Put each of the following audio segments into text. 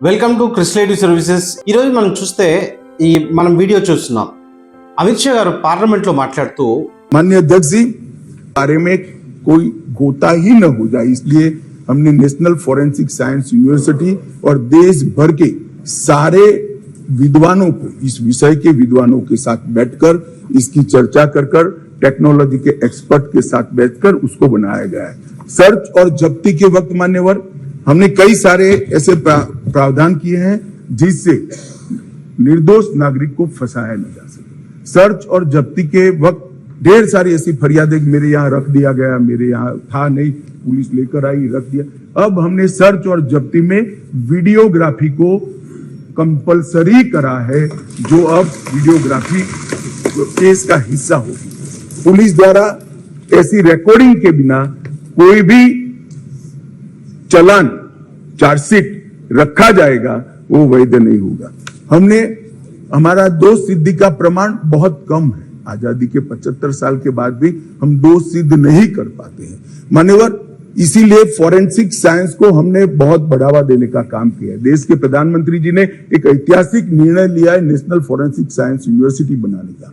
Welcome to క్రిస్లేటివ్ services. ఈరోజు మనం చూస్తే మనం వీడియో చూస్తున్నాం. అమిత్ షా గారు పార్లమెంట్ లో మాట్లాడుతూ माननीय अध्यक्ष जी, बारे में कोई गोता ही न हो जाए, इसलिए हमने नेशनल फॉरेंसिक साइंस यूनिवर्सिटी और देश भर के सारे विद्वानों को, इस विषय के विद्वानों के साथ बैठकर इसकी चर्चा कर टेक्नोलॉजी के एक्सपर्ट के साथ बैठकर उसको बनाया गया है। सर्च और जब्ती के वक्त मान्यवर हमने कई सारे ऐसे प्रावधान किए हैं जिससे निर्दोष नागरिक को फंसाया न जा सके। सर्च और जब्ती के वक्त ढेर सारी ऐसी फरियादें मेरे यहाँ रख दिया गया, मेरे यहाँ था नहीं, पुलिस लेकर आई, रख दिया। अब हमने सर्च और जब्ती में वीडियोग्राफी को कंपलसरी करा है, जो अब वीडियोग्राफी केस का हिस्सा होगी। पुलिस द्वारा ऐसी रिकॉर्डिंग के बिना कोई भी चलान, चार्जशीट रखा जाएगा वो वैध नहीं होगा। हमारा दोष सिद्धि का प्रमाण बहुत कम है। आजादी के 75 साल के बाद भी हम दोष सिद्ध नहीं कर पाते हैं मान्यवर। इसीलिए फॉरेंसिक साइंस को हमने बहुत बढ़ावा देने का काम किया है। देश के प्रधानमंत्री जी ने एक ऐतिहासिक निर्णय लिया है नेशनल फॉरेंसिक साइंस यूनिवर्सिटी बनाने का।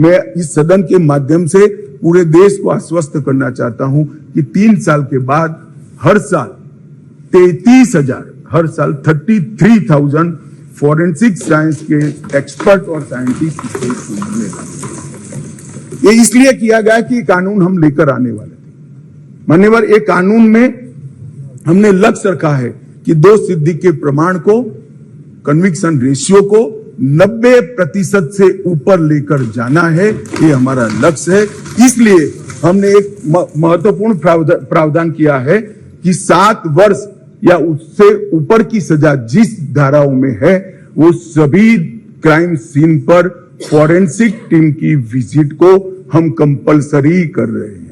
मैं इस सदन के माध्यम से पूरे देश को आश्वस्त करना चाहता हूं कि 3 साल के बाद हर साल 33,000 फॉरेंसिक साइंस के एक्सपर्ट और साइंटिस्ट मिलेगा। ये इसलिए किया गया कि कानून हम लेकर आने वाले थे मान्यवर। एक कानून में हमने लक्ष्य रखा है कि दोष सिद्धि के प्रमाण को, कन्विक्शन रेशियो को 90% से ऊपर लेकर जाना है, ये हमारा लक्ष्य है। इसलिए हमने एक महत्वपूर्ण प्रावधान किया है कि 7 वर्ष या उससे ऊपर की सजा जिस धाराओं में है वो सभी क्राइम सीन पर फॉरेंसिक टीम की विजिट को हम कंपलसरी कर रहे हैं।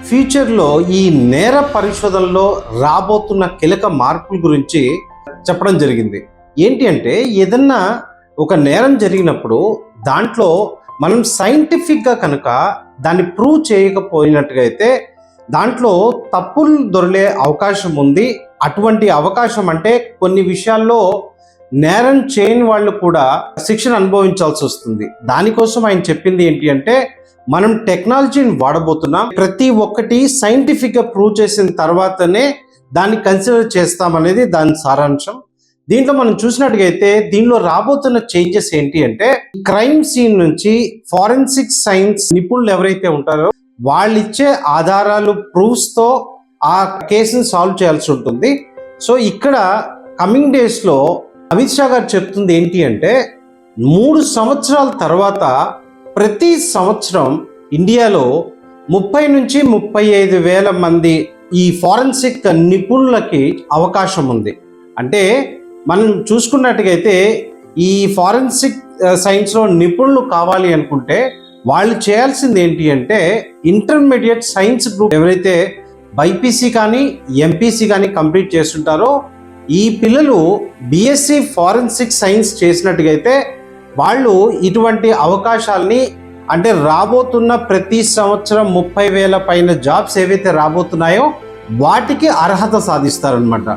ఫ్యూచర్లో ఈ నేర పరిశోధనలో రాబోతున్న కీలక మార్పుల గురించి చెప్పడం జరిగింది. ఏంటి అంటే ఏదన్నా ఒక నేరం జరిగినప్పుడు దాంట్లో మనం సైంటిఫిక్గా కనుక దాన్ని ప్రూవ్ చేయకపోయినట్టుగా అయితే దాంట్లో తప్పులు దొరికే అవకాశం ఉంది. అటువంటి అవకాశం అంటే కొన్ని విషయాల్లో నేరం చేయని వాళ్ళు కూడా శిక్షను అనుభవించాల్సి వస్తుంది. దానికోసం ఆయన చెప్పింది ఏంటి అంటే మనం టెక్నాలజీని వాడబోతున్నాం, ప్రతి ఒక్కటి సైంటిఫిక్గా ప్రూవ్ చేసిన తర్వాతనే దాన్ని కన్సిడర్ చేస్తామనేది దాని సారాంశం. దీంట్లో మనం చూసినట్టుగైతే దీనిలో రాబోతున్న చేంజెస్ ఏంటి అంటే క్రైమ్ సీన్ నుంచి ఫారెన్సిక్ సైన్స్ నిపుణులు ఎవరైతే ఉంటారో వాళ్ళు ఇచ్చే ఆధారాలు, ప్రూఫ్స్తో ఆ కేసుని సాల్వ్ చేయాల్సి ఉంటుంది. సో ఇక్కడ కమింగ్ డేస్లో అమిత్ షా గారు చెప్తుంది ఏంటి అంటే 3 సంవత్సరాల తర్వాత ప్రతి సంవత్సరం ఇండియాలో 30 నుంచి 35,000 మంది ఈ ఫారెన్సిక్ నిపుణులకి అవకాశం ఉంది. అంటే మనం చూసుకున్నట్టుగైతే ఈ ఫారెన్సిక్ సైన్స్లో నిపుణులు కావాలి అనుకుంటే వాళ్ళు చేయాల్సింది ఏంటి అంటే ఇంటర్మీడియట్ సైన్స్ గ్రూప్ ఎవరైతే బైపీసీ కానీ ఎంపీసీ కానీ కంప్లీట్ చేస్తుంటారో ఈ పిల్లలు బీఎస్సీ ఫారెన్సిక్ సైన్స్ చేసినట్టుగైతే వాళ్ళు ఇటువంటి అవకాశాలని, అంటే రాబోతున్న ప్రతి సంవత్సరం 30,000 పైన జాబ్స్ ఏవైతే రాబోతున్నాయో వాటికి అర్హత సాధిస్తారనమాట.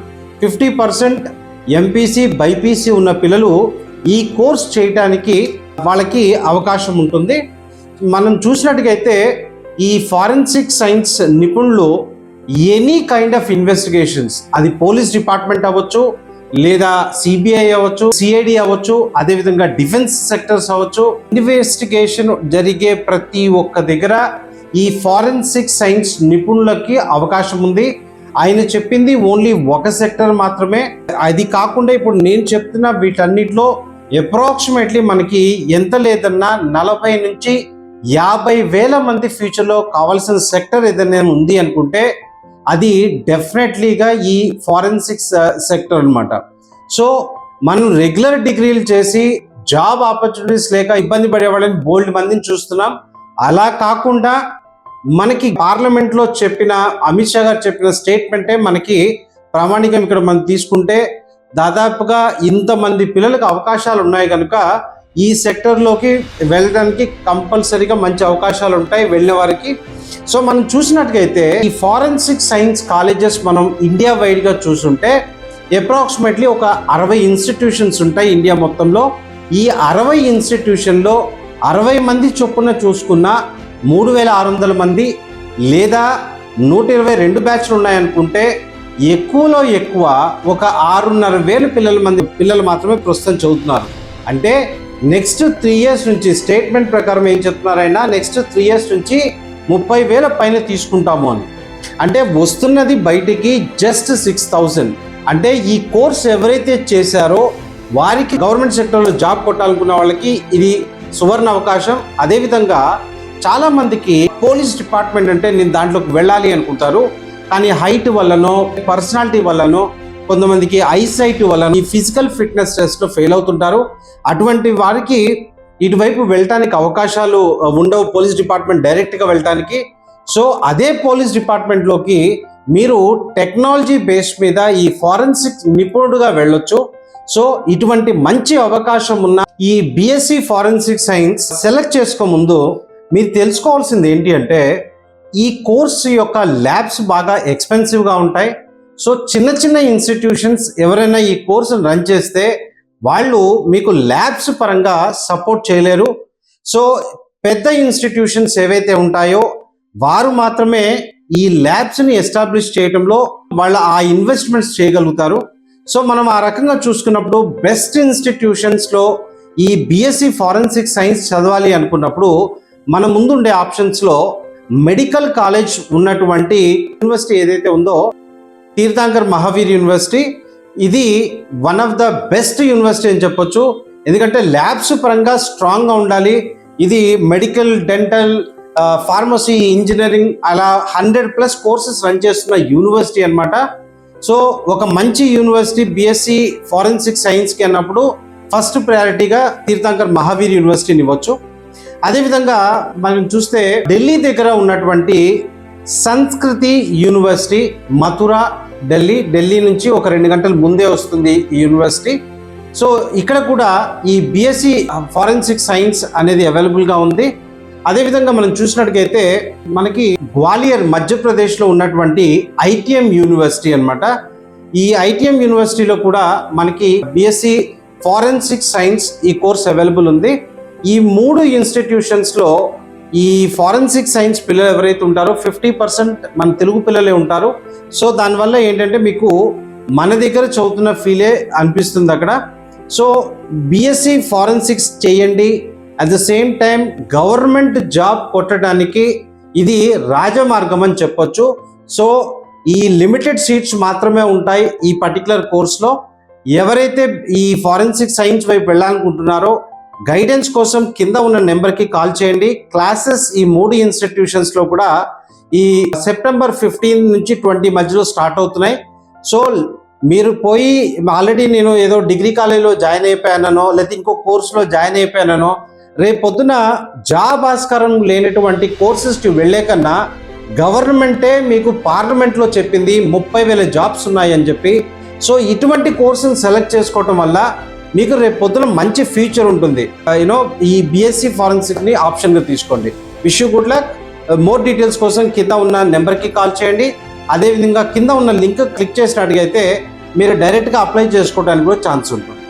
50% ఎంపీసీ బైపీసీ ఉన్న పిల్లలు ఈ కోర్స్ చేయడానికి వాళ్ళకి అవకాశం ఉంటుంది. మనం చూసినట్టుగైతే ఈ ఫారెన్సిక్ సైన్స్ నిపుణులు ఎనీ కైండ్ ఆఫ్ ఇన్వెస్టిగేషన్స్, అది పోలీస్ డిపార్ట్మెంట్ అవ్వచ్చు, లేదా సిబిఐ అవ్వచ్చు, సిఐడి అవ్వచ్చు, అదేవిధంగా డిఫెన్స్ సెక్టర్స్ అవ్వచ్చు, ఇన్వెస్టిగేషన్ జరిగే ప్రతి ఒక్క దగ్గర ఈ ఫారెన్సిక్ సైన్స్ నిపుణులకి అవకాశం ఉంది. ఆయన చెప్పింది ఓన్లీ ఒక సెక్టర్ మాత్రమే. అది కాకుండా ఇప్పుడు నేను చెప్తున్న వీటన్నిటిలో అప్రాక్సిమేట్లీ మనకి ఎంత లేదన్నా 40 నుంచి 50,000 మంది ఫ్యూచర్లో కావాల్సిన సెక్టర్ ఏదైనా ఉంది అనుకుంటే అది డెఫినెట్లీగా ఈ ఫారెన్సిక్స్ సెక్టర్ అనమాట. సో మనం రెగ్యులర్ డిగ్రీలు చేసి జాబ్ ఆపర్చునిటీస్ లేక ఇబ్బంది పడే వాళ్ళని బోల్డ్ మందిని చూస్తున్నాం. అలా కాకుండా మనకి పార్లమెంట్లో చెప్పిన అమిత్ షా గారు చెప్పిన స్టేట్మెంటే మనకి ప్రామాణికం. ఇక్కడ మనం తీసుకుంటే దాదాపుగా ఇంతమంది పిల్లలకు అవకాశాలు ఉన్నాయి కనుక ఈ సెక్టర్లోకి వెళ్ళడానికి కంపల్సరీగా మంచి అవకాశాలు ఉంటాయి వెళ్ళిన వారికి. సో మనం చూసినట్టుగైతే ఈ ఫారెన్సిక్ సైన్స్ కాలేజెస్ మనం ఇండియా వైడ్గా చూసుంటే అప్రాక్సిమేట్లీ ఒక 60 ఇన్స్టిట్యూషన్స్ ఉంటాయి ఇండియా మొత్తంలో. ఈ 60 ఇన్స్టిట్యూషన్లో 60 మంది చొప్పున చూసుకున్న 3600 మంది లేదా 122 బ్యాచ్లు ఉన్నాయనుకుంటే ఎక్కువలో ఎక్కువ ఒక 6,500 పిల్లలు మాత్రమే ప్రస్తుతం చదువుతున్నారు. అంటే నెక్స్ట్ 3 ఇయర్స్ నుంచి స్టేట్మెంట్ ప్రకారం ఏం చెప్తున్నారైనా నెక్స్ట్ 3 ఇయర్స్ నుంచి 30,000 పైన తీసుకుంటాము అని. అంటే వస్తున్నది బయటికి జస్ట్ 6,000. అంటే ఈ కోర్స్ ఎవరైతే చేశారో వారికి గవర్నమెంట్ సెక్టర్లో జాబ్ కొట్టాలనుకున్న వాళ్ళకి ఇది సువర్ణ అవకాశం. అదేవిధంగా చాలా మందికి పోలీస్ డిపార్ట్మెంట్ అంటే నేను దాంట్లోకి వెళ్ళాలి అనుకుంటారు, కానీ హైట్ వల్లనో పర్సనాలిటీ వల్లనో కొంతమందికి ఐసైట్ వల్లనో ఈ ఫిజికల్ ఫిట్నెస్ టెస్ట్లో ఫెయిల్ అవుతుంటారు. అటువంటి వారికి ఇటువైపు వెళ్ళటానికి అవకాశాలు ఉండవు, పోలీస్ డిపార్ట్మెంట్ డైరెక్ట్గా వెళ్ళటానికి. సో అదే పోలీస్ డిపార్ట్మెంట్లోకి మీరు టెక్నాలజీ బేస్ మీద ఈ ఫారెన్సిక్ నిపుణుడుగా వెళ్ళొచ్చు. సో ఇటువంటి మంచి అవకాశం ఉన్న ఈ బిఎస్సి ఫారెన్సిక్ సైన్స్ సెలెక్ట్ చేసుకో ముందు మీరు తెలుసుకోవాల్సింది ఏంటి అంటే ఈ కోర్సు యొక్క ల్యాబ్స్ బాగా ఎక్స్పెన్సివ్గా ఉంటాయి. సో చిన్న చిన్న ఇన్స్టిట్యూషన్స్ ఎవరైనా ఈ కోర్సును రన్ చేస్తే వాళ్ళు మీకు ల్యాబ్స్ పరంగా సపోర్ట్ చేయలేరు. సో పెద్ద ఇన్స్టిట్యూషన్స్ ఏవైతే ఉంటాయో వారు మాత్రమే ఈ ల్యాబ్స్ని ఎస్టాబ్లిష్ చేయడంలో వాళ్ళ ఆ ఇన్వెస్ట్మెంట్స్ చేయగలుగుతారు. సో మనం ఆ రకంగా చూసుకున్నప్పుడు బెస్ట్ ఇన్స్టిట్యూషన్స్లో ఈ బిఎస్సి ఫారెన్సిక్ సైన్స్ చదవాలి అనుకున్నప్పుడు మన ముందుండే ఆప్షన్స్లో మెడికల్ కాలేజ్ ఉన్నటువంటి యూనివర్సిటీ ఏదైతే ఉందో తీర్థంకర్ మహావీర్ యూనివర్సిటీ, ఇది one of the best university అని చెప్పొచ్చు. ఎందుకంటే ల్యాబ్స్ పరంగా స్ట్రాంగ్గా ఉండాలి. ఇది మెడికల్, డెంటల్, ఫార్మసీ, ఇంజనీరింగ్ అలా 100+ కోర్సెస్ రన్ చేస్తున్న యూనివర్సిటీ అన్నమాట. సో ఒక మంచి యూనివర్సిటీ బిఎస్సి ఫారెన్సిక్ సైన్స్కి అన్నప్పుడు ఫస్ట్ ప్రయారిటీగా తీర్థంకర్ మహావీర్ యూనివర్సిటీని ఇవ్వచ్చు. అదేవిధంగా మనం చూస్తే ఢిల్లీ దగ్గర ఉన్నటువంటి సంస్కృతి యూనివర్సిటీ, మథురా, ఢిల్లీ నుంచి ఒక 2 గంటల ముందే వస్తుంది ఈ యూనివర్సిటీ. సో ఇక్కడ కూడా ఈ బిఎస్సి ఫారెన్సిక్ సైన్స్ అనేది అవైలబుల్గా ఉంది. అదేవిధంగా మనం చూసినట్టుగైతే మనకి గ్వాలియర్ మధ్యప్రదేశ్లో ఉన్నటువంటి ఐటీఎం యూనివర్సిటీ అన్నమాట. ఈ ఐటీఎం యూనివర్సిటీలో కూడా మనకి బిఎస్సి ఫారెన్సిక్ సైన్స్ ఈ కోర్స్ అవైలబుల్ ఉంది. ఈ 3 ఇన్స్టిట్యూషన్స్లో ఈ ఫారెన్సిక్ సైన్స్ పిల్లలు ఎవరైతే ఉంటారో 50% మన తెలుగు పిల్లలే ఉంటారు. సో దానివల్ల ఏంటంటే మీకు మన దగ్గర చదువుతున్న ఫీలే అనిపిస్తుంది అక్కడ. సో బిఎస్సి ఫారెన్సిక్స్ చేయండి. At the same time government job కొట్టడానికి ఇది రాజమార్గం అని చెప్పొచ్చు. సో ఈ లిమిటెడ్ సీట్స్ మాత్రమే ఉంటాయి ఈ పర్టికులర్ కోర్స్లో. ఎవరైతే ఈ ఫారెన్సిక్ సైన్స్ వైపు వెళ్ళాలనుకుంటున్నారో గైడెన్స్ కోసం కింద ఉన్న నెంబర్కి కాల్ చేయండి. క్లాసెస్ ఈ 3 ఇన్స్టిట్యూషన్స్లో కూడా ఈ సెప్టెంబర్ 15 నుంచి 20 మధ్యలో స్టార్ట్ అవుతున్నాయి. సో మీరు పోయి ఆల్రెడీ నేను ఏదో డిగ్రీ కాలేజీలో జాయిన్ అయిపోయానో లేకపోతే ఇంకో కోర్సులో జాయిన్ అయిపోయానో రేపొద్దున జాబ్ ఆస్కారం లేనటువంటి కోర్సెస్కి వెళ్ళే కన్నా గవర్నమెంటే మీకు పార్లమెంట్లో చెప్పింది 30,000 జాబ్స్ ఉన్నాయి అని చెప్పి. సో ఇటువంటి కోర్సును సెలెక్ట్ చేసుకోవటం వల్ల మీకు రేపు పొద్దున మంచి ఫ్యూచర్ ఉంటుంది. ఈ బిఎస్సి ఫారెన్సిక్ని ఆప్షన్గా తీసుకోండి. Wish you good luck. More details కోసం కింద ఉన్న నెంబర్కి కాల్ చేయండి. అదేవిధంగా కింద ఉన్న లింక్ క్లిక్ చేసినట్టుగైతే మీరు డైరెక్ట్గా అప్లై చేసుకోవడానికి కూడా ఛాన్స్ ఉంటుంది.